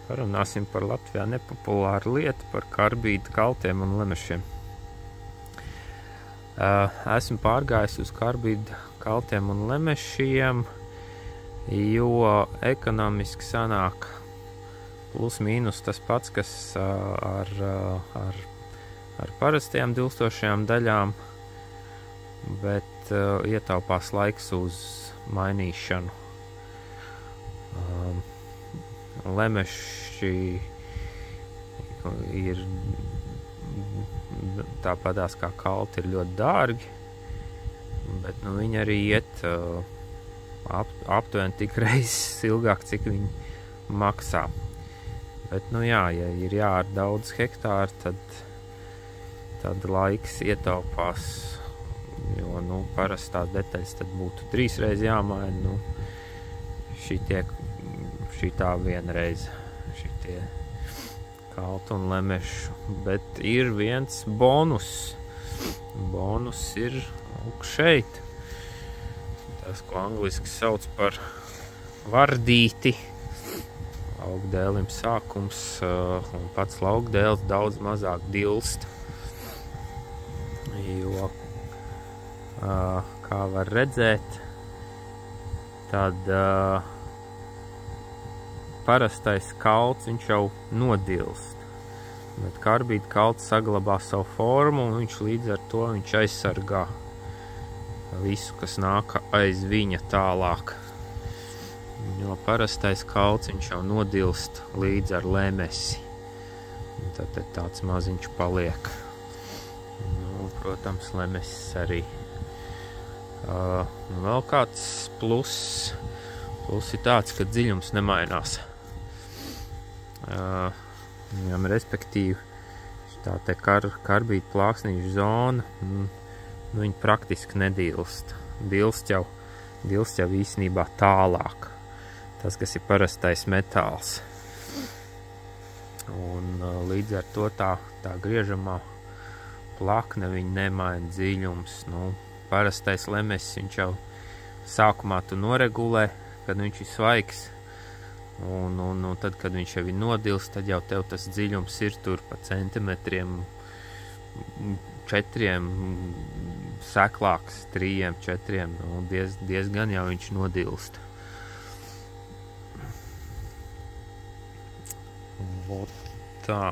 Parunāsim par Latvijā nepopulāru lietu, par karbīdu kaltiem un lemešiem. Esmu pārgājis uz karbīdu kaltiem un lemešiem, jo ekonomiski sanāk plus mīnus tas pats, kas ar parastajām dilstošajām daļām, bet ietaupās laiks uz mainīšanu. Lemeši ir tāpatās kā kalti ir ļoti dārgi, bet viņi arī iet aptuveni tik reizes ilgāk, cik viņi maksā. Bet, ja ir jāar daudz hektāru, tad laiks ietaupās, jo, parasti tās detaļas tad būtu 3 reizes jāmaina, šitā vienreiz, šitie kaltu un lemešu, bet ir viens bonus. Bonus ir šeit. Tas, ko angliski sauc par vardīti. Laukdēlim sākums, un pats laukdēls daudz mazāk dilst. Jo, kā var redzēt, tad parastais kalts, viņš jau nodilst, bet karbīda kalts saglabā savu formu, un viņš līdz ar to aizsargā visu, kas nāk aiz viņa tālāk. Jo parastais kalts, viņš jau nodilst līdz ar lemesi, un tad tāds maziņš paliek. Protams, lemesis arī. Vēl kāds pluss ir tāds, ka dziļums nemainās. Respektīvi, tā te karbīda plāksnīšu zona, viņa praktiski nedilst. Dilst jau īstenībā tālāk. Tas, kas ir parastais metāls. Un līdz ar to tā griežamā plakne viņa nemaina dziļums. Parastais lemesis, viņš jau sākumā tu noregulē, kad viņš ir svaigs, un tad, kad viņš jau ir nodilst, tad jau tev tas dziļums ir tur pa centimetriem, 4, seklāks, 3, 4, diezgan jau viņš nodilst. Tā.